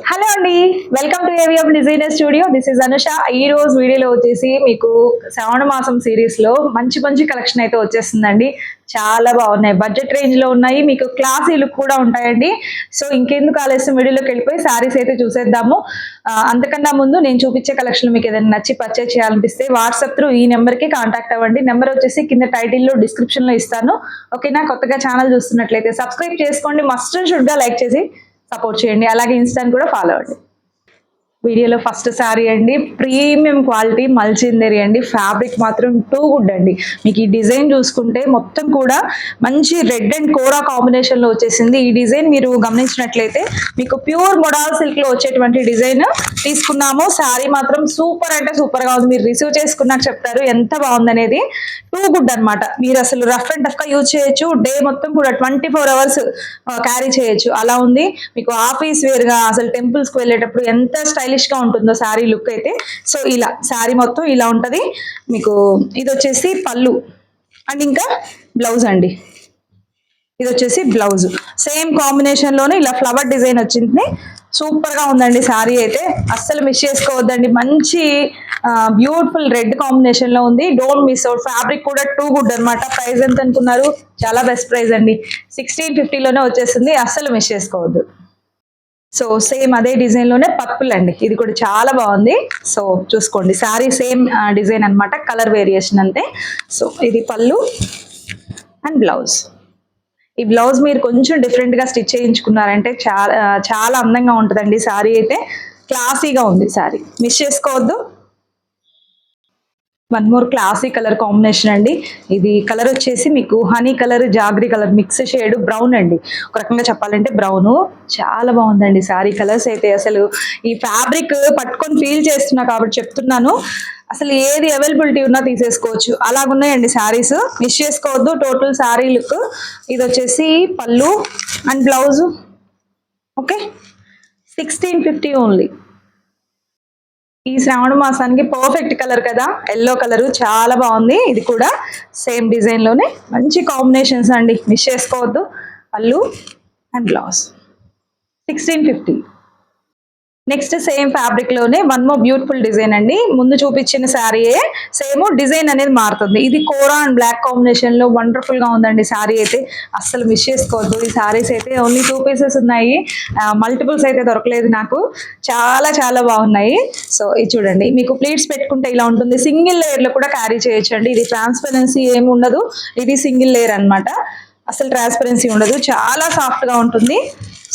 Hello అండి, welcome to ఏవి of designer studio. This is Anusha. ఈ రోజు వీడియోలో వచ్చేసి మీకు శ్రావణ మాసం సిరీస్ లో మంచి మంచి కలెక్షన్ అయితే వచ్చేస్తుందండి. చాలా బాగున్నాయి, బడ్జెట్ రేంజ్ లో ఉన్నాయి, మీకు క్లాసీ లుక్ కూడా ఉంటాయండి. సో ఇంకెందుకు ఆలస్యం, వీడియోలోకి వెళ్ళిపోయి శారీస్ అయితే చూసేద్దాము. అంతకన్నా ముందు నేను చూపించే కలెక్షన్ మీకు ఏదైనా నచ్చి పర్చేజ్ చేయాలనిపిస్తే వాట్సాప్ త్రూ ఈ నెంబర్ కి కాంటాక్ట్ అవ్వండి. నెంబర్ వచ్చేసి కింద టైటిల్లో డిస్క్రిప్షన్ లో ఇస్తాను. ఓకేనా? కొత్తగా ఛానల్ చూస్తున్నట్లయితే సబ్స్క్రైబ్ చేసుకోండి, మస్ట్ అండ్ షుడ్ గా లైక్ చేసి సపోర్ట్ చేయండి. అలాగే ఇన్స్టాని కూడా ఫాలో అవ్వండి. వీడియోలో ఫస్ట్ శారీ అండి, ప్రీమియం క్వాలిటీ మల్చిందరి అండి. ఫ్యాబ్రిక్ మాత్రం టూ గుడ్ అండి. మీకు ఈ డిజైన్ చూసుకుంటే మొత్తం కూడా మంచి రెడ్ అండ్ కోరా కాంబినేషన్ లో వచ్చేసింది. ఈ డిజైన్ మీరు గమనించినట్లయితే మీకు ప్యూర్ మొడాల్ సిల్క్ లో వచ్చేటువంటి డిజైన్ తీసుకున్నాము. శారీ మాత్రం సూపర్ అంటే సూపర్ గా ఉంది. మీరు రిసీవ్ చేసుకున్నాక చెప్తారు ఎంత బాగుంది అనేది. టూ గుడ్ అనమాట. మీరు అసలు రఫ్ అండ్ టఫ్ గా యూజ్ చేయొచ్చు, డే మొత్తం కూడా 24 hours క్యారీ చేయొచ్చు. అలా ఉంది. మీకు ఆఫీస్ వేర్ గా అసలు టెంపుల్స్ కి వెళ్ళేటప్పుడు ఎంత స్టైలిష్ గా ఉంటుందో శారీ లుక్ అయితే. సో ఇలా శారీ మొత్తం ఇలా ఉంటది. మీకు ఇది వచ్చేసి పళ్ళు అండ్ ఇంకా బ్లౌజ్ అండి. ఇది వచ్చేసి బ్లౌజ్ సేమ్ కాంబినేషన్ లోనే ఇలా ఫ్లవర్ డిజైన్ వచ్చింది. సూపర్ గా ఉందండి శారీ అయితే, అస్సలు మిస్ చేసుకోవద్దండి. మంచి బ్యూటిఫుల్ రెడ్ కాంబినేషన్ లో ఉంది. Don't miss out. ఫ్యాబ్రిక్ కూడా టూ గుడ్ అనమాట. ప్రైస్ ఎంత అనుకున్నారు? చాలా బెస్ట్ ప్రైస్ అండి, 1650 లోనే వచ్చేసింది. అస్సలు మిస్ చేసుకోవద్దు. సో సేమ్ అదే డిజైన్ లోనే పర్పుల్ అండి, ఇది కూడా చాలా బాగుంది. సో చూసుకోండి, శారీ సేమ్ డిజైన్ అనమాట, కలర్ వేరియేషన్ అంతే. సో ఇది పళ్ళు అండ్ బ్లౌజ్. ఈ బ్లౌజ్ మీరు కొంచెం డిఫరెంట్ గా స్టిచ్ చేయించుకున్నారంటే చాలా చాలా అందంగా ఉంటుందండి. శారీ అయితే క్లాసీగా ఉంది. శారీ మిస్ చేసుకోవద్దు. One more classy colour combination అండి. ఇది కలర్ వచ్చేసి మీకు honey colour, jaggery colour mix shade brown అండి. ఒక రకంగా చెప్పాలంటే బ్రౌన్. చాలా బాగుందండి శారీ కలర్స్ అయితే. అసలు ఈ ఫ్యాబ్రిక్ పట్టుకొని ఫీల్ చేస్తున్నా కాబట్టి చెప్తున్నాను. అసలు ఏది అవైలబిలిటీ ఉన్నా తీసేసుకోవచ్చు, అలాగున్నాయండి శారీస్. మిస్ చేసుకోవద్దు. Total sari look. ఇది వచ్చేసి పళ్ళు అండ్ బ్లౌజ్. Okay, 1650 only. ఈ శ్రావణ మాసానికి పర్ఫెక్ట్ కలర్ కదా, ఎల్లో కలర్ చాలా బాగుంది. ఇది కూడా సేమ్ డిజైన్ లోనే మంచి కాంబినేషన్స్ అండి, మిస్ చేసుకోవద్దు. పళ్ళు and blouse 1650. Next same fabric లోనే వన్ మోర్ బ్యూటిఫుల్ డిజైన్ అండి. ముందు చూపించిన శారీయే సేమ్ డిజైన్ అనేది మారుతుంది. ఇది కోరా అండ్ బ్లాక్ కాంబినేషన్ లో వండర్ఫుల్ గా ఉందండి శారీ అయితే. అస్సలు మిస్ చేసుకోవద్దు. ఈ శారీస్ అయితే ఓన్లీ 2 pieces ఉన్నాయి, మల్టిపుల్స్ అయితే దొరకలేదు నాకు. చాలా చాలా బాగున్నాయి. సో ఇది చూడండి, మీకు ప్లీట్స్ పెట్టుకుంటే ఇలా ఉంటుంది. సింగిల్ లేయర్ లో కూడా క్యారీ చేయొచ్చు అండి. ఇది ట్రాన్స్పరెన్సీ ఏమి ఉండదు, ఇది సింగిల్ లేయర్ అనమాట. అసలు ట్రాన్స్పరెన్సీ ఉండదు, చాలా సాఫ్ట్ గా ఉంటుంది.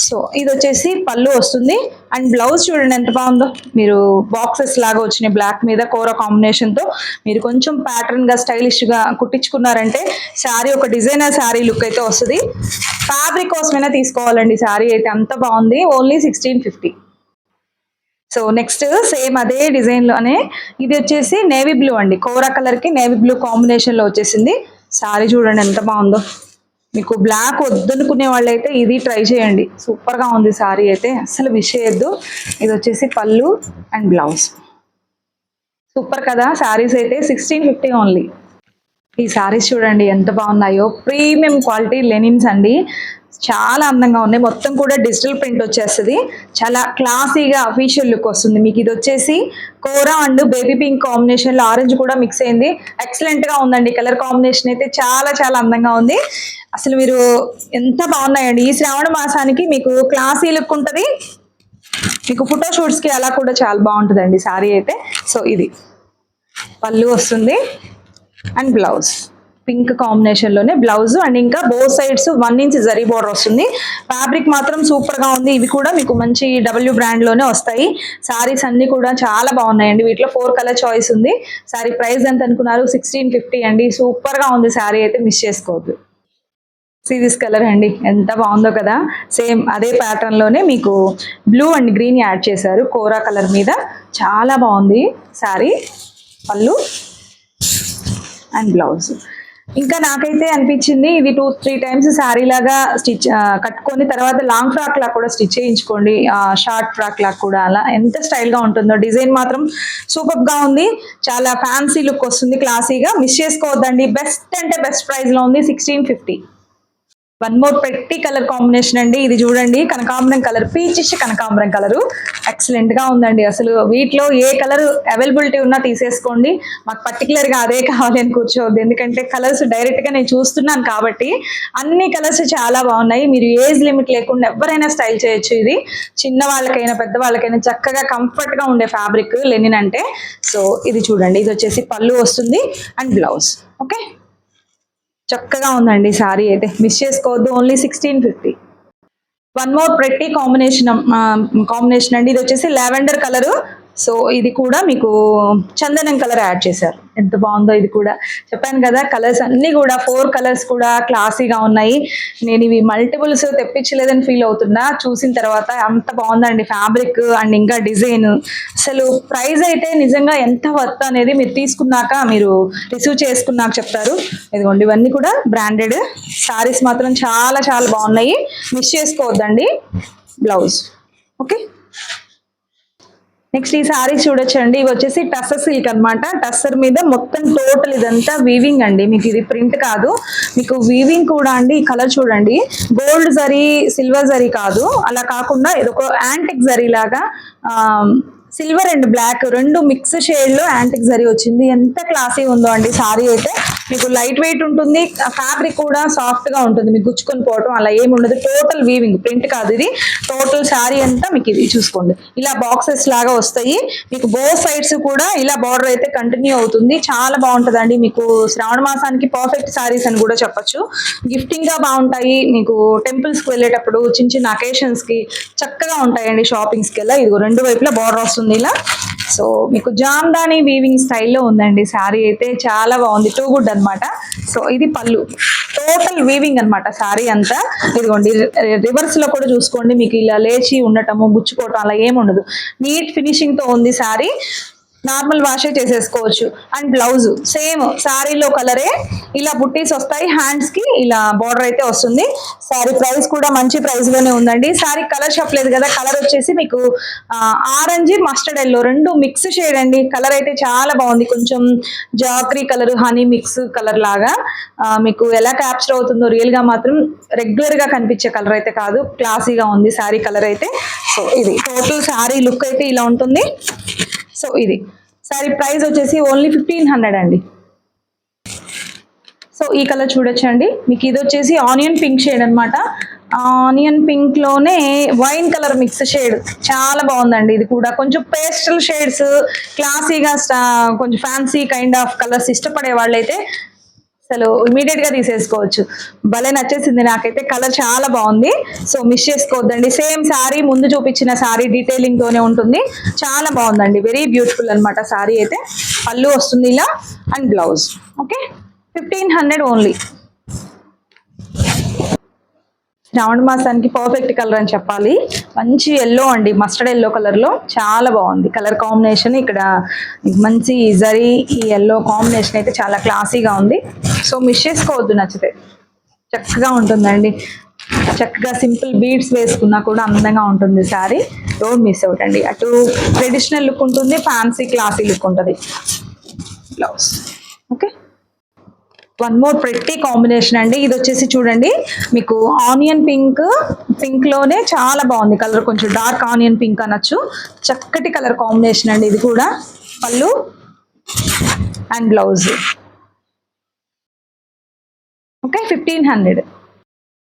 సో ఇది వచ్చేసి పళ్ళు వస్తుంది అండ్ బ్లౌజ్ చూడండి ఎంత బాగుందో. మీరు బాక్సెస్ లాగా వచ్చినాయి బ్లాక్ మీద కోరా కాంబినేషన్ తో. మీరు కొంచెం ప్యాటర్న్ గా స్టైలిష్ గా కుట్టించుకున్నారంటే శారీ ఒక డిజైనర్ శారీ లుక్ అయితే వస్తుంది. ఫ్యాబ్రిక్ కోసమైనా తీసుకోవాలండి శారీ అయితే, అంత బాగుంది. ఓన్లీ 1650. సో నెక్స్ట్ సేమ్ అదే డిజైన్ లోనే ఇది వచ్చేసి నేవీ బ్లూ అండి. కోరా కలర్ కి నేవీ బ్లూ కాంబినేషన్ లో వచ్చేసింది. శారీ చూడండి ఎంత బాగుందో. మీకు బ్లాక్ వద్దనుకునే వాళ్ళైతే ఇది ట్రై చేయండి, సూపర్ గా ఉంది శారీ అయితే, అస్సలు మిస్ చేయొద్దు. ఇది వచ్చేసి పళ్ళు అండ్ బ్లౌజ్. సూపర్ కదా శారీస్ అయితే, 1650 ఓన్లీ. ఈ శారీస్ చూడండి ఎంత బాగున్నాయో. ప్రీమియం క్వాలిటీ లెనిన్స్ అండి, చాలా అందంగా ఉన్నాయి. మొత్తం కూడా డిజిటల్ ప్రింట్ వచ్చేస్తుంది. చాలా క్లాసీగా అఫీషియల్ లుక్ వస్తుంది. మీకు ఇది వచ్చేసి కోరా అండ్ బేబీ పింక్ కాంబినేషన్ లో ఆరెంజ్ కూడా మిక్స్ అయింది. ఎక్సలెంట్ గా ఉందండి కలర్ కాంబినేషన్ అయితే, చాలా చాలా అందంగా ఉంది. అసలు మీరు ఎంత బాగున్నాయండి. ఈ శ్రావణ మాసానికి మీకు క్లాసీ లుక్ ఉంటుంది. మీకు ఫోటో షూట్స్ కి అలా కూడా చాలా బాగుంటుందండి శారీ అయితే. సో ఇది పళ్ళు వస్తుంది అండ్ బ్లౌజ్ పింక్ కాంబినేషన్ లోనే బ్లౌజ్ అండ్ ఇంకా both sides 1 inch zari border వస్తుంది. ఫ్యాబ్రిక్ మాత్రం సూపర్ గా ఉంది. ఇవి కూడా మీకు మంచి డబ్ల్యూ బ్రాండ్ లోనే వస్తాయి. సారీస్ అన్ని కూడా చాలా బాగున్నాయండి. వీటిలో 4 కలర్ చాయిస్ ఉంది. సారీ ప్రైస్ ఎంత అనుకున్నారు? 1650 అండి. సూపర్ గా ఉంది శారీ అయితే, మిస్ చేసుకోవద్దు. సిరీస్ కలర్ అండి, ఎంత బాగుందో కదా. సేమ్ అదే ప్యాటర్న్ లోనే మీకు బ్లూ అండ్ గ్రీన్ యాడ్ చేశారు కోరా కలర్ మీద. చాలా బాగుంది శారీ. పళ్ళు అండ్ బ్లౌజ్. ఇంకా నాకైతే అనిపించింది ఇది 2-3 times శారీ లాగా స్టిచ్ కట్టుకొని తర్వాత లాంగ్ ఫ్రాక్ లాగా కూడా స్టిచ్ చేయించుకోండి, షార్ట్ ఫ్రాక్ లాగా కూడా. అలా ఎంత స్టైల్ గా ఉంటుందో. డిజైన్ మాత్రం సూపర్ గా ఉంది, చాలా ఫ్యాన్సీ లుక్ వస్తుంది, క్లాసీగా. మిస్ చేసుకోవద్దండి. బెస్ట్ అంటే బెస్ట్ ప్రైస్ లో ఉంది, 1650. వన్ మోర్ పెట్టి కలర్ కాంబినేషన్ అండి. ఇది చూడండి, కనకాంబరం కలర్, పీచిష్ కనకాంబరం కలర్ ఎక్సలెంట్ గా ఉందండి. అసలు వీటిలో ఏ కలర్ అవైలబిలిటీ ఉన్నా తీసేసుకోండి. మాకు పర్టికులర్ గా అదే కావాలి అని కూర్చోవద్దు, ఎందుకంటే కలర్స్ డైరెక్ట్ గా నేను చూస్తున్నాను కాబట్టి. అన్ని కలర్స్ చాలా బాగున్నాయి. మీరు ఏజ్ లిమిట్ లేకుండా ఎవరైనా స్టైల్ చేయొచ్చు. ఇది చిన్న వాళ్ళకైనా పెద్ద వాళ్ళకైనా చక్కగా కంఫర్ట్ గా ఉండే ఫ్యాబ్రిక్ లెనిన్ అంటే. సో ఇది చూడండి, ఇది వచ్చేసి పళ్ళు వస్తుంది అండ్ బ్లౌజ్. ఓకే, చక్కగా ఉందండి సారీ అయితే, మిస్ చేసుకోవద్దు. Only 1650. One more pretty combination అండి. ఇది వచ్చేసి లావెండర్ కలర్. సో ఇది కూడా మీకు చందనం కలర్ యాడ్ చేశారు. ఎంత బాగుందో ఇది కూడా. చెప్పాను కదా, కలర్స్ అన్ని కూడా 4 కలర్స్ కూడా క్లాసీగా ఉన్నాయి. నేను ఇవి మల్టిపుల్స్ తెప్పించలేదని ఫీల్ అవుతున్నా చూసిన తర్వాత. అంత బాగుందండి ఫ్యాబ్రిక్ అండ్ ఇంకా డిజైన్. అసలు ప్రైస్ అయితే నిజంగా ఎంత వర్త్ అనేది మీరు తీసుకున్నాక, మీరు రిసీవ్ చేసుకున్నాక చెప్తారు. ఇదిగోండి, ఇవన్నీ కూడా బ్రాండెడ్ సారీస్, మాత్రం చాలా చాలా బాగున్నాయి. మిస్ చేసుకోవద్దండి. బ్లౌజ్. ఓకే, నెక్స్ట్ ఈ సారీస్ చూడొచ్చండి. ఇవి వచ్చేసి టస్సర్ సిల్క్ అనమాట. టస్సర్ మీద మొత్తం టోటల్ ఇదంతా వీవింగ్ అండి. మీకు ఇది ప్రింట్ కాదు, మీకు వీవింగ్ కూడా అండి. ఈ కలర్ చూడండి, గోల్డ్ జరీ సిల్వర్ జరీ కాదు, అలా కాకుండా ఇది ఒక యాంటిక్ జరీ లాగా సిల్వర్ అండ్ బ్లాక్ రెండు మిక్స్ షేడ్ లో యాంటిక్ జరీ వచ్చింది. ఎంత క్లాసీ ఉందో అండి సారీ అయితే. మీకు లైట్ వెయిట్ ఉంటుంది, ఫ్యాబ్రిక్ కూడా సాఫ్ట్ గా ఉంటుంది, మీకు గుచ్చుకొని పోవటం అలా ఏమి ఉండదు. టోటల్ వీవింగ్, ప్రింట్ కాదు ఇది. టోటల్ శారీ అంతా మీకు ఇది చూసుకోండి, ఇలా బాక్సెస్ లాగా వస్తాయి. మీకు బోత్ సైడ్స్ కూడా ఇలా బార్డర్ అయితే కంటిన్యూ అవుతుంది. చాలా బాగుంటదండి. మీకు శ్రావణ మాసానికి పర్ఫెక్ట్ శారీస్ అని కూడా చెప్పొచ్చు. గిఫ్టింగ్ గా బాగుంటాయి. మీకు టెంపుల్స్ కి వెళ్ళేటప్పుడు చిన్న చిన్న అకేషన్స్ కి చక్కగా ఉంటాయండి. షాపింగ్స్ కి వెళ్ళా ఇదిగో రెండు వైపులా బార్డర్ వస్తుంది ఇలా. సో మీకు జామ్దాని వీవింగ్ స్టైల్లో ఉందండి శారీ అయితే. చాలా బాగుంది, టూ గుడ్ అనమాట. సో ఇది పళ్ళు, టోటల్ వీవింగ్ అనమాట శారీ అంతా. ఇదిగోండి, రివర్స్ లో కూడా చూసుకోండి, మీకు ఇలా లేచి ఉండటము గుచ్చుకోవటం అలా ఏముండదు. నీట్ ఫినిషింగ్ తో ఉంది శారీ. నార్మల్ వాషే చేసేసుకోవచ్చు. అండ్ బ్లౌజ్ సేమ్ శారీలో కలరే, ఇలా బుట్టీస్ వస్తాయి. హ్యాండ్స్ కి ఇలా బార్డర్ అయితే వస్తుంది. శారీ ప్రైస్ కూడా మంచి ప్రైస్ లోనే ఉందండి. శారీ కలర్ చెప్పలేదు కదా, కలర్ వచ్చేసి మీకు ఆరెంజ్ మస్టర్డ్ ఎల్లో రెండు మిక్స్ షేడ్ అండి. కలర్ అయితే చాలా బాగుంది, కొంచెం Jhakri colour honey mix colour లాగా. మీకు ఎలా క్యాప్చర్ అవుతుందో రియల్ గా మాత్రం రెగ్యులర్ గా కనిపించే కలర్ అయితే కాదు, క్లాసీగా ఉంది శారీ కలర్ అయితే. సో ఇది టోటల్ శారీ లుక్ అయితే ఇలా ఉంటుంది. సో ఇది సారీ ప్రైస్ వచ్చేసి ఓన్లీ 1500 అండి. సో ఈ కలర్ చూడొచ్చండి, మీకు ఇది వచ్చేసి ఆనియన్ పింక్ షేడ్ అనమాట. ఆనియన్ పింక్ లోనే వైన్ కలర్ మిక్స్ షేడ్, చాలా బాగుందండి. ఇది కూడా కొంచెం పేస్టల్ షేడ్స్, క్లాసీగా కొంచెం ఫ్యాన్సీ కైండ్ ఆఫ్ కలర్స్ ఇష్టపడే వాళ్ళైతే అసలు ఇమీడియట్ గా తీసేసుకోవచ్చు. భలే నచ్చేసింది నాకైతే, కలర్ చాలా బాగుంది. సో మిస్ చేసుకోవద్దండి. సేమ్ శారీ ముందు చూపించిన శారీ డీటెయిలింగ్ తోనే ఉంటుంది. చాలా బాగుందండి, వెరీ బ్యూటిఫుల్ అనమాట శారీ అయితే. పళ్ళు వస్తుంది ఇలా and blouse. Okay, 1500 only. Shravana మాసానికి పర్ఫెక్ట్ కలర్ అని చెప్పాలి. మంచి ఎల్లో అండి, మస్టర్డ్ ఎల్లో కలర్ లో చాలా బాగుంది కలర్ కాంబినేషన్. ఇక్కడ మంచి జరీ ఈ ఎల్లో కాంబినేషన్ అయితే చాలా క్లాసీగా ఉంది. సో మిస్ చేసుకోవద్దు, నచ్చితే చక్కగా ఉంటుందండి. చక్కగా సింపుల్ బీడ్స్ వేసుకున్నా కూడా అందంగా ఉంటుంది శారీ. డోంట్ మిస్ అవుట్ అండి. అటు ట్రెడిషనల్ లుక్ ఉంటుంది, ఫ్యాన్సీ క్లాసీ లుక్ ఉంటుంది. Blouse. Okay, one more pretty combination అండి. ఇది వచ్చేసి చూడండి, మీకు ఆనియన్ పింక్, పింక్ లోనే చాలా బాగుంది కలర్, కొంచెం డార్క్ ఆనియన్ పింక్ అనొచ్చు. చక్కటి కలర్ కాంబినేషన్ అండి. ఇది కూడా పళ్ళు అండ్ బ్లౌజ్. ఓకే, 1500.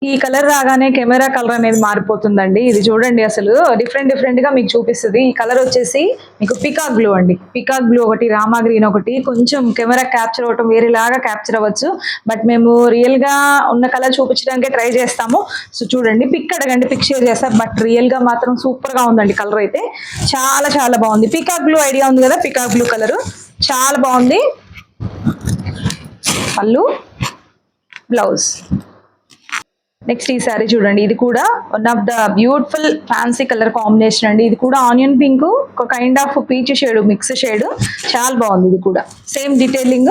ఈ కలర్ రాగానే కెమెరా కలర్ అనేది మారిపోతుందండి. ఇది చూడండి, అసలు డిఫరెంట్ డిఫరెంట్ గా మీకు చూపిస్తుంది. ఈ కలర్ వచ్చేసి మీకు పికాక్ బ్లూ అండి. పికాక్ బ్లూ ఒకటి, రామా గ్రీన్ ఒకటి. కొంచెం కెమెరా క్యాప్చర్ అవ్వటం వేరేలాగా క్యాప్చర్ అవ్వచ్చు, బట్ మేము రియల్ గా ఉన్న కలర్ చూపించడానికి ట్రై చేస్తాము. సో చూడండి, పిక్ అడగండి, పిక్ షేర్ చేస్తారు. బట్ రియల్ గా మాత్రం సూపర్ గా ఉందండి కలర్ అయితే. చాలా చాలా బాగుంది. పికాక్ బ్లూ ఐడియా ఉంది కదా, పికాక్ బ్లూ కలర్ చాలా బాగుంది. పళ్ళు, బ్లౌజ్. నెక్స్ట్ ఈ సారీ చూడండి, ఇది కూడా one of the beautiful fancy colour combination అండి. ఇది కూడా ఆనియన్ పింక్, ఒక kind of peach shade mix shade, చాలా బాగుంది. ఇది కూడా సేమ్ డీటెయిలింగ్.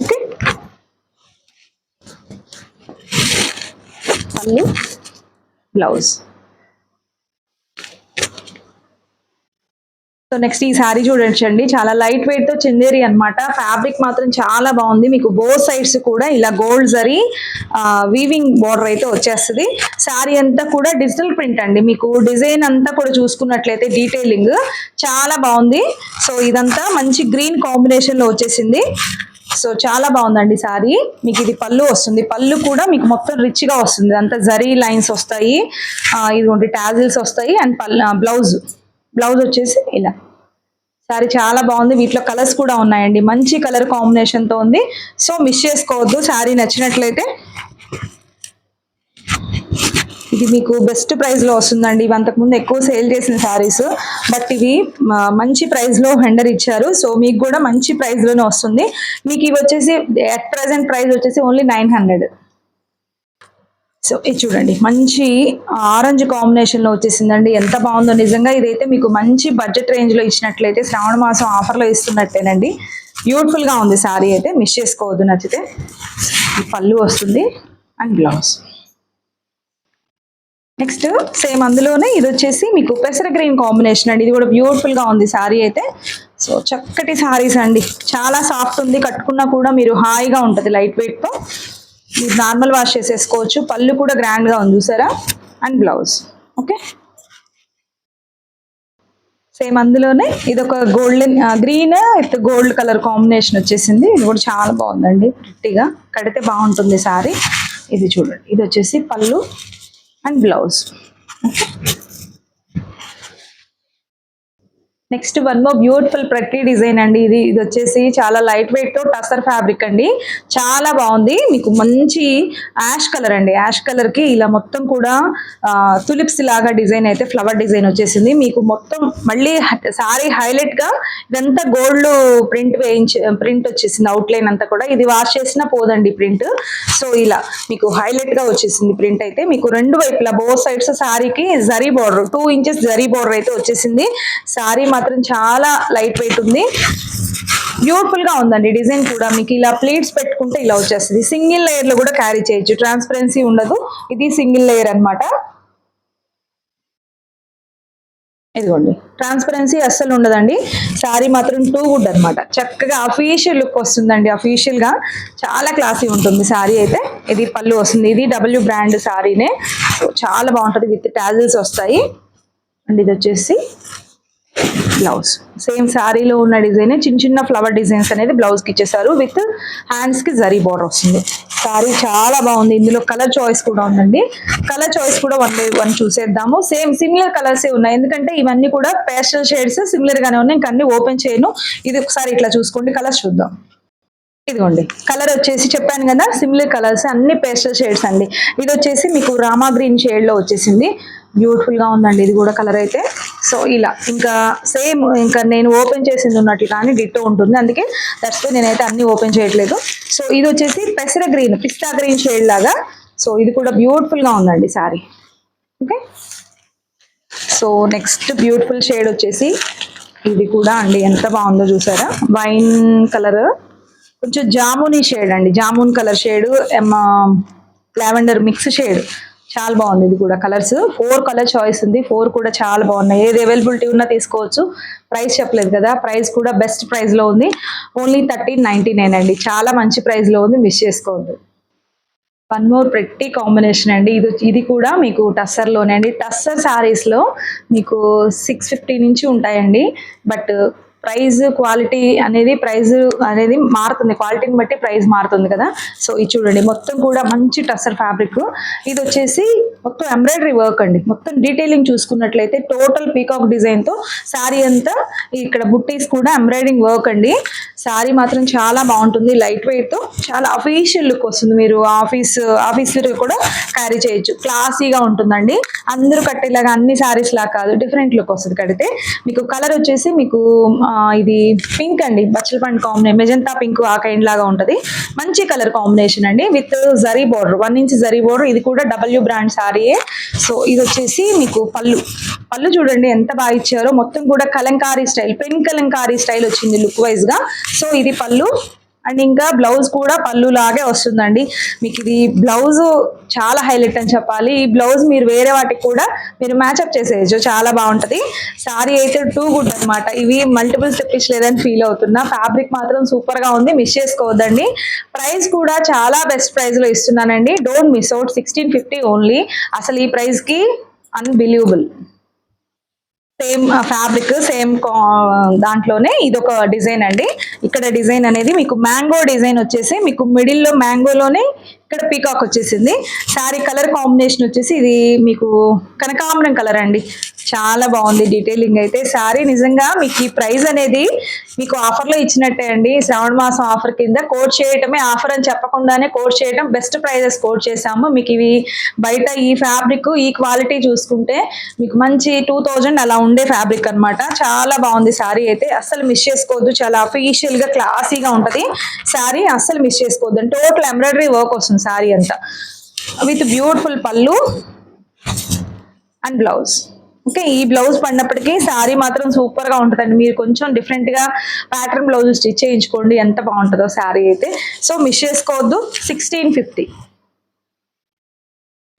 ఓకే, పళ్ళు, బ్లౌజ్. సో నెక్స్ట్ ఈ శారీ చూడండి, చాలా లైట్ వెయిట్ తో చందేరి అన్నమాట. ఫ్యాబ్రిక్ మాత్రం చాలా బాగుంది. మీకు బోత్ సైడ్స్ కూడా ఇలా గోల్డ్ జరీ వీవింగ్ బోర్డర్ అయితే వచ్చేస్తుంది. శారీ అంతా కూడా డిజిటల్ ప్రింట్ అండి. మీకు డిజైన్ అంతా కూడా చూసుకున్నట్లయితే డీటెయిలింగ్ చాలా బాగుంది. సో ఇదంతా మంచి గ్రీన్ కాంబినేషన్ లో వచ్చేసింది. సో చాలా బాగుందండి శారీ. మీకు ఇది పళ్ళు వస్తుంది. పళ్ళు కూడా మీకు మొత్తం రిచ్ గా వస్తుంది. అంతా జరీ లైన్స్ వస్తాయి, ఇదిగోండి టాజిల్స్ వస్తాయి. అండ్ బ్లౌజ్ వచ్చేసి ఇలా. శారీ చాలా బాగుంది. వీటిలో కలర్స్ కూడా ఉన్నాయండి. మంచి కలర్ కాంబినేషన్ తో ఉంది. సో మిస్ చేసుకోవద్దు. శారీ నచ్చినట్లయితే ఇది మీకు బెస్ట్ ప్రైస్ లో వస్తుందండి. ఇవి అంతకుముందు ఎక్కువ సేల్ చేసిన శారీస్, బట్ ఇవి మంచి ప్రైస్ లో హెండర్ ఇచ్చారు. సో మీకు కూడా మంచి ప్రైస్ లోనే వస్తుంది. మీకు ఇవి వచ్చేసి అట్ ప్రెసెంట్ ప్రైస్ వచ్చేసి ఓన్లీ 900. సో ఇది చూడండి, మంచి ఆరెంజ్ కాంబినేషన్ లో వచ్చేసిందండి. ఎంత బాగుందో నిజంగా. ఇదైతే మీకు మంచి బడ్జెట్ రేంజ్ లో ఇచ్చినట్లయితే శ్రావణ మాసం ఆఫర్ లో ఇస్తున్నట్టేనండి. బ్యూటిఫుల్ గా ఉంది శారీ అయితే, మిస్ చేసుకోవద్దు. నచ్చితే పళ్ళు వస్తుంది అండ్ బ్లౌజ్. నెక్స్ట్ సేమ్ అందులోనే ఇది వచ్చేసి మీకు పెసర గ్రీన్ కాంబినేషన్ అండి. ఇది కూడా బ్యూటిఫుల్ గా ఉంది శారీ అయితే. సో చక్కటి శారీస్ అండి, చాలా సాఫ్ట్ ఉంది. కట్టుకున్నా కూడా మీరు హాయిగా ఉంటుంది లైట్ వెయిట్ తో. మీరు నార్మల్ వాష్ చేసేసుకోవచ్చు. పళ్ళు కూడా గ్రాండ్ గా ఉంది చూసారా. And blouse. ఓకే, సేమ్ అందులోనే ఇది ఒక golden green with gold colour combination వచ్చేసింది. ఇది కూడా చాలా బాగుందండి. ప్రిట్టిగా కడితే బాగుంటుంది శారీ. ఇది చూడండి, ఇది వచ్చేసి పళ్ళు and blouse. Next one more beautiful ప్రతి డిజైన్ అండి. ఇది వచ్చేసి చాలా లైట్ వెయిట్ తో టసర్ ఫ్యాబ్రిక్ అండి. చాలా బాగుంది. మీకు మంచి యాష్ కలర్ అండి. యాష్ కలర్ కి ఇలా మొత్తం కూడా తులిప్స్ లాగా డిజైన్ అయితే ఫ్లవర్ డిజైన్ వచ్చేసింది. మీకు మొత్తం మళ్ళీ సారీ హైలైట్ గా ఇదంతా గోల్డ్ ప్రింట్ వచ్చేసింది. అవుట్ లైన్ అంతా కూడా ఇది వాష్ చేసినా పోదండి ప్రింట్. సో ఇలా మీకు హైలైట్ గా వచ్చేసింది ప్రింట్ అయితే. మీకు రెండు వైపులా బోత్ సైడ్స్ సారీకి zari border 2 inches zari border అయితే వచ్చేసింది. సారీ మాత్రం చాలా లైట్ వెయిట్ ఉంది. బ్యూటిఫుల్ గా ఉందండి. డిజైన్ కూడా మీకు ఇలా ప్లీట్స్ పెట్టుకుంటే ఇలా వచ్చేస్తుంది. సింగిల్ లేయర్ లో కూడా క్యారీ చేయొచ్చు. ట్రాన్స్పరెన్సీ ఉండదు. ఇది సింగిల్ లేయర్ అన్నమాట. ఇదిగోండి, ట్రాన్స్పరెన్సీ అస్సలు ఉండదండి. శారీ మాత్రం టూ గుడ్ అనమాట. చక్కగా అఫీషియల్ లుక్ వస్తుందండి. అఫీషియల్ గా చాలా క్లాసీ ఉంటుంది శారీ అయితే. ఇది పళ్ళు వస్తుంది. ఇది డబ్ల్యూ బ్రాండ్ శారీనే. చాలా బాగుంటుంది. విత్ టాజిల్స్ వస్తాయి. అండ్ ఇది వచ్చేసి బ్లౌజ్. సేమ్ శారీలో ఉన్న డిజైన్ చిన్న చిన్న ఫ్లవర్ డిజైన్స్ అనేది బ్లౌజ్ కి ఇచ్చేసారు. విత్ హ్యాండ్స్ కి జరీ బోర్డర్ వస్తుంది. శారీ చాలా బాగుంది. ఇందులో కలర్ చాయిస్ కూడా ఉందండి. కలర్ చాయిస్ కూడా 1 by 1 చూసేద్దాము. సేమ్ సిమిలర్ కలర్స్ ఉన్నాయి, ఎందుకంటే ఇవన్నీ కూడా పేస్టల్ షేడ్స్ సిమిలర్ గానే ఉన్నాయి. ఇంకా అన్ని ఓపెన్ చేయను. ఇది ఒకసారి ఇట్లా చూసుకోండి. కలర్స్ చూద్దాం. ఇదిగోండి, కలర్ వచ్చేసి చెప్పాను కదా సిమిలర్ కలర్స్, అన్ని పేస్టల్ షేడ్స్ అండి. ఇది వచ్చేసి మీకు రామా గ్రీన్ షేడ్ లో వచ్చేసింది. బ్యూటిఫుల్ గా ఉందండి ఇది కూడా కలర్ అయితే. సో ఇలా ఇంకా సేమ్ ఇంకా నేను ఓపెన్ చేసింది ఉన్నట్లు కానీ డిట్టో ఉంటుంది. అందుకే దట్స్ వై నేనైతే అన్ని ఓపెన్ చేయట్లేదు. సో ఇది వచ్చేసి పెసర గ్రీన్, పిస్తా గ్రీన్ షేడ్ లాగా. సో ఇది కూడా బ్యూటిఫుల్ గా ఉందండి sorry. Okay, so next beautiful shade వచ్చేసి ఇది కూడా అండి. ఎంత బాగుందో చూసారా. వైన్ కలర్, కొంచెం జామునీ షేడ్ అండి. Jamun colour shade, lavender mix shade. చాలా బాగుంది. ఇది కూడా కలర్స్ 4 కలర్ చాయిస్ ఉంది. 4 కూడా చాలా బాగున్నాయి. ఏది అవైలబిలిటీ ఉన్నా తీసుకోవచ్చు. ప్రైస్ చెప్పలేదు కదా, ప్రైస్ కూడా బెస్ట్ ప్రైస్ లో ఉంది. ఓన్లీ 1399 అండి. చాలా మంచి ప్రైస్ లో ఉంది, మిస్ చేసుకోవద్దు. వన్ మోర్ ప్రెట్టి కాంబినేషన్ అండి. ఇది కూడా మీకు టస్సర్ లోనే అండి. టస్సర్ సారీస్ లో మీకు 650 నుంచి ఉంటాయండి. బట్ ప్రైజ్ క్వాలిటీ అనేది మారుతుంది. క్వాలిటీని బట్టి ప్రైస్ మారుతుంది కదా. సో ఇది చూడండి, మొత్తం కూడా మంచి టస్సర్ ఫ్యాబ్రిక్. ఇది వచ్చేసి మొత్తం ఎంబ్రాయిడరీ వర్క్ అండి. మొత్తం డీటెయిలింగ్ చూసుకున్నట్లయితే టోటల్ పీకాక్ డిజైన్ తో శారీ అంతా ఇక్కడ బుట్టీస్ కూడా ఎంబ్రాయిడింగ్ వర్క్ అండి. శారీ మాత్రం చాలా బాగుంటుంది. లైట్ వెయిట్ తో చాలా అఫీషియల్ లుక్ వస్తుంది. మీరు ఆఫీస్ కూడా క్యారీ చేయొచ్చు. క్లాసీగా ఉంటుందండి. అందరూ కట్టేలాగా అన్ని శారీస్ లా కాదు, డిఫరెంట్ లుక్ వస్తుంది కడితే. మీకు కలర్ వచ్చేసి మీకు ఇది పింక్ అండి. బచ్చల పండు కాంబినేషన్, మెజంతా పింక్ ఆ కైండ్ లాగా ఉంటది. మంచి కలర్ కాంబినేషన్ అండి. With zari border, 1 inch zari border. ఇది కూడా డబ్ల్యూ బ్రాండ్ శారీయే. సో ఇది వచ్చేసి మీకు పళ్ళు చూడండి ఎంత బాగా ఇచ్చారో. మొత్తం కూడా Kalamkari style, pen Kalamkari style వచ్చింది లుక్ వైజ్ గా. సో ఇది పళ్ళు అండ్ ఇంకా బ్లౌజ్ కూడా పళ్ళు లాగే వస్తుందండి. మీకు ఇది బ్లౌజ్ చాలా హైలైట్ అని చెప్పాలి. ఈ బ్లౌజ్ మీరు వేరే వాటికి కూడా మీరు మ్యాచ్అప్ చేసేయచ్చు, చాలా బాగుంటది. సారీ అయితే టూ గుడ్ అనమాట. ఇవి మల్టిపుల్స్ తెప్పించలేదని ఫీల్ అవుతున్నా. ఫ్యాబ్రిక్ మాత్రం సూపర్ గా ఉంది, మిస్ చేసుకోవద్దండి. ప్రైస్ కూడా చాలా బెస్ట్ ప్రైస్ లో ఇస్తున్నానండి. Don't miss out. 1650 ఓన్లీ. అసలు ఈ ప్రైస్ కి అన్బిలీవబుల్. సేమ్ ఫ్యాబ్రిక్ సేమ్ దాంట్లోనే ఇదొక డిజైన్ అండి. ఇక్కడ డిజైన్ అనేది మీకు మ్యాంగో డిజైన్ వచ్చేసి మీకు మిడిల్లో మ్యాంగోలోనే ఇక్కడ పీకాక్ వచ్చేసింది. శారీ కలర్ కాంబినేషన్ వచ్చేసి ఇది మీకు కనకాంబరం కలర్ అండి. చాలా బాగుంది డీటెయిలింగ్ అయితే. శారీ నిజంగా మీకు ఈ ప్రైస్ అనేది మీకు ఆఫర్లో ఇచ్చినట్టే అండి. శ్రావణ మాసం ఆఫర్ కింద కోట్ చేయటమే ఆఫర్ అని చెప్పకుండానే కోట్ చేయటం, బెస్ట్ ప్రైజెస్ కోట్ చేసాము. మీకు ఇవి బయట ఈ ఫ్యాబ్రిక్ ఈ క్వాలిటీ చూసుకుంటే మీకు మంచి 2000 అలా ఉండే ఫ్యాబ్రిక్ అన్నమాట. చాలా బాగుంది శారీ అయితే. అస్సలు మిస్ చేసుకోవద్దు. చాలా అఫీషియల్ గా క్లాసీగా ఉంటది శారీ. అస్సలు మిస్ చేసుకోవద్దు. టోటల్ ఎంబ్రాయిడరీ వర్క్ వస్తుంది శారీ అంతా విత్ బ్యూటిఫుల్ పళ్ళు అండ్ బ్లౌజ్. ఓకే, ఈ బ్లౌజ్ పడినప్పటికీ శారీ మాత్రం సూపర్ గా ఉంటుందండి. మీరు కొంచెం డిఫరెంట్ గా ప్యాటర్న్ బ్లౌజ్ స్టిచ్ చేయించుకోండి, ఎంత బాగుంటుందో శారీ అయితే. సో మిస్ చేసుకోవద్దు. 1650.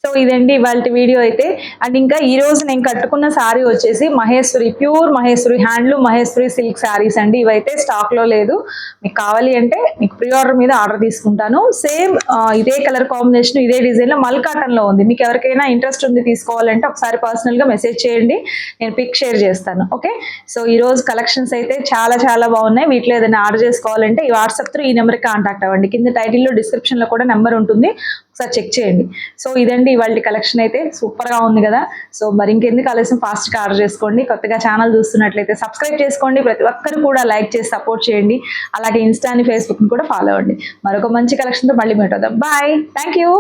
సో ఇదండి ఇవాళ వీడియో అయితే. అండ్ ఇంకా ఈ రోజు నేను కట్టుకున్న శారీ వచ్చేసి Maheshwari, pure Maheshwari, handloom Maheshwari silk saris అండి. ఇవైతే స్టాక్ లో లేదు. మీకు కావాలి అంటే మీకు ప్రీ ఆర్డర్ మీద ఆర్డర్ తీసుకుంటాను. సేమ్ ఇదే కలర్ కాంబినేషన్ ఇదే డిజైన్ లో మల్ కాటన్ లో ఉంది. మీకు ఎవరికైనా ఇంట్రెస్ట్ ఉంది తీసుకోవాలంటే ఒకసారి పర్సనల్ గా మెసేజ్ చేయండి, నేను పిక్ షేర్ చేస్తాను. ఓకే, సో ఈ రోజు కలెక్షన్స్ అయితే చాలా చాలా బాగున్నాయి. వీటిలో ఏదైనా ఆర్డర్ చేసుకోవాలంటే ఈ వాట్సాప్ త్రూ ఈ నెంబర్కి కాంటాక్ట్ అవ్వండి. కింద టైటిల్లో డిస్క్రిప్షన్ లో కూడా నెంబర్ ఉంటుంది, ఒకసారి చెక్ చేయండి. సో ఇదండి ఇవాళ కలెక్షన్ అయితే. సూపర్ గా ఉంది కదా. సో మరి ఇంకెందుకు ఆలస్యం, ఫాస్ట్ గా ఆర్డర్ చేసుకోండి. కొత్తగా ఛానల్ చూస్తున్నట్లయితే సబ్స్క్రైబ్ చేసుకోండి. ప్రతి ఒక్కరు కూడా లైక్ చేసి సపోర్ట్ చేయండి. అలాగే ఇన్స్టాని, ఫేస్బుక్ ని కూడా ఫాలో అవ్వండి. మరొక మంచి కలెక్షన్ తో మళ్ళీ మీట్ అవుదాం. Bye, thank you.